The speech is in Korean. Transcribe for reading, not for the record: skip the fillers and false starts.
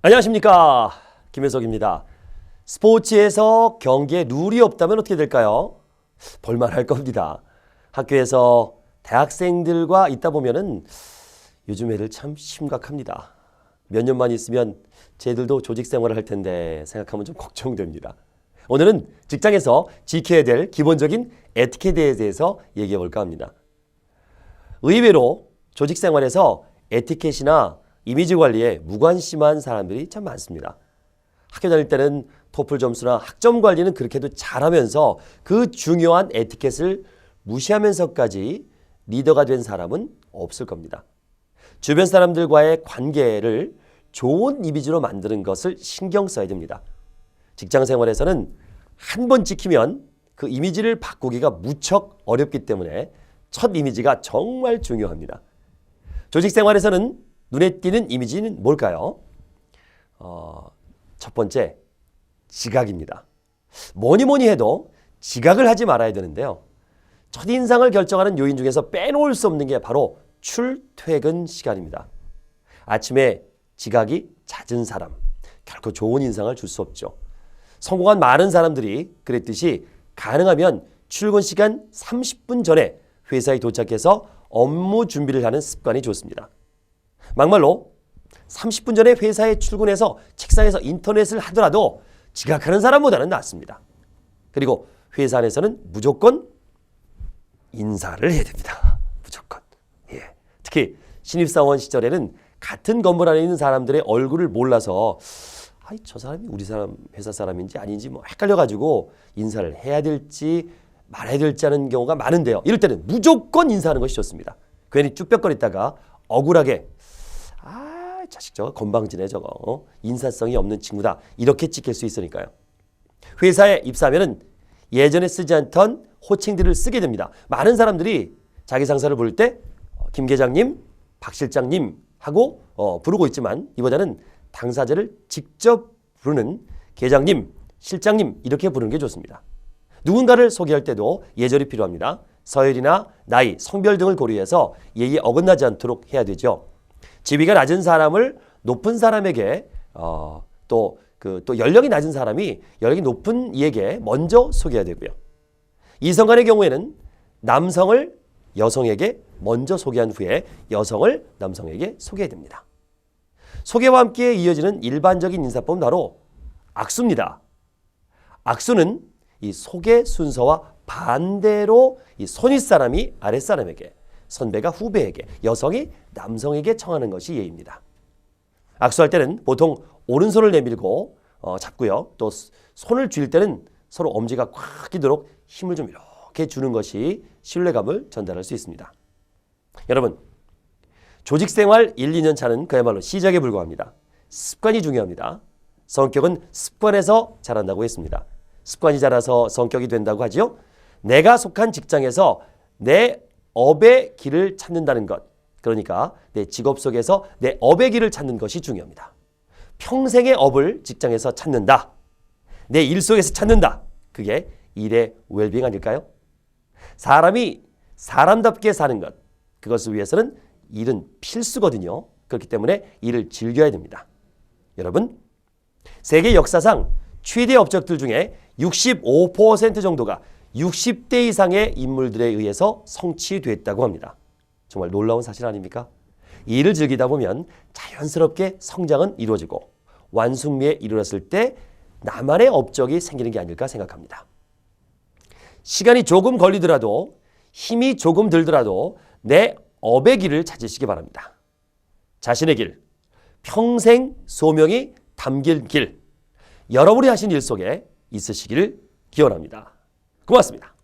안녕하십니까, 김혜석입니다. 스포츠에서 경기에 룰이 없다면 어떻게 될까요? 볼만할 겁니다. 학교에서 대학생들과 있다 보면은 요즘 애들 참 심각합니다. 몇 년만 있으면 쟤들도 조직 생활을 할 텐데 생각하면 좀 걱정됩니다. 오늘은 직장에서 지켜야 될 기본적인 에티켓에 대해서 얘기해 볼까 합니다. 의외로 조직 생활에서 에티켓이나 이미지 관리에 무관심한 사람들이 참 많습니다. 학교 다닐 때는 토플 점수나 학점 관리는 그렇게도 잘하면서 그 중요한 에티켓을 무시하면서까지 리더가 된 사람은 없을 겁니다. 주변 사람들과의 관계를 좋은 이미지로 만드는 것을 신경 써야 됩니다. 직장 생활에서는 한 번 찍히면 그 이미지를 바꾸기가 무척 어렵기 때문에 첫 이미지가 정말 중요합니다. 조직 생활에서는 눈에 띄는 이미지는 뭘까요? 첫 번째, 지각입니다. 뭐니 해도 지각을 하지 말아야 되는데요. 첫인상을 결정하는 요인 중에서 빼놓을 수 없는 게 바로 출퇴근 시간입니다. 아침에 지각이 잦은 사람, 결코 좋은 인상을 줄 수 없죠. 성공한 많은 사람들이 그랬듯이 가능하면 출근 시간 30분 전에 회사에 도착해서 업무 준비를 하는 습관이 좋습니다. 막말로 30분 전에 회사에 출근해서 책상에서 인터넷을 하더라도 지각하는 사람보다는 낫습니다. 그리고 회사 안에서는 무조건 인사를 해야 됩니다. 무조건. 예. 특히 신입사원 시절에는 같은 건물 안에 있는 사람들의 얼굴을 몰라서 저 사람이 우리 사람 회사 사람인지 아닌지 헷갈려가지고 인사를 해야 될지 말아야 될지 하는 경우가 많은데요. 이럴 때는 무조건 인사하는 것이 좋습니다. 괜히 쭈뼛거리다가 억울하게 자식 저거 건방지네 저거 인사성이 없는 친구다 이렇게 찍힐 수 있으니까요. 회사에 입사하면 예전에 쓰지 않던 호칭들을 쓰게 됩니다. 많은 사람들이 자기 상사를 부를 때 김 계장님, 박 실장님 하고 부르고 있지만 이보다는 당사자를 직접 부르는 계장님, 실장님 이렇게 부르는 게 좋습니다. 누군가를 소개할 때도 예절이 필요합니다. 서열이나 나이, 성별 등을 고려해서 예의에 어긋나지 않도록 해야 되죠. 지위가 낮은 사람을 높은 사람에게 또 연령이 낮은 사람이 연령이 높은 이에게 먼저 소개해야 되고요. 이성 간의 경우에는 남성을 여성에게 먼저 소개한 후에 여성을 남성에게 소개해야 됩니다. 소개와 함께 이어지는 일반적인 인사법은 바로 악수입니다. 악수는 이 소개 순서와 반대로 이 손윗사람이 아랫사람에게, 선배가 후배에게, 여성이 남성에게 청하는 것이 예입니다. 악수할 때는 보통 오른손을 내밀고 잡고요. 또 손을 쥘 때는 서로 엄지가 꽉 끼도록 힘을 좀 이렇게 주는 것이 신뢰감을 전달할 수 있습니다. 여러분, 조직생활 1, 2년 차는 그야말로 시작에 불과합니다. 습관이 중요합니다. 성격은 습관에서 자란다고 했습니다. 습관이 자라서 성격이 된다고 하지요. 내가 속한 직장에서 내 업의 길을 찾는다는 것, 그러니까 내 직업 속에서 내 업의 길을 찾는 것이 중요합니다. 평생의 업을 직장에서 찾는다. 내 일 속에서 찾는다. 그게 일의 웰빙 아닐까요? 사람이 사람답게 사는 것, 그것을 위해서는 일은 필수거든요. 그렇기 때문에 일을 즐겨야 됩니다. 여러분, 세계 역사상 최대 업적들 중에 65% 정도가 60대 이상의 인물들에 의해서 성취됐다고 합니다. 정말 놀라운 사실 아닙니까? 이 일을 즐기다 보면 자연스럽게 성장은 이루어지고 완숙미에 이르렀을 때 나만의 업적이 생기는 게 아닐까 생각합니다. 시간이 조금 걸리더라도 힘이 조금 들더라도 내 업의 길을 찾으시기 바랍니다. 자신의 길, 평생 소명이 담길 길, 여러분이 하신 일 속에 있으시기를 기원합니다. 고맙습니다.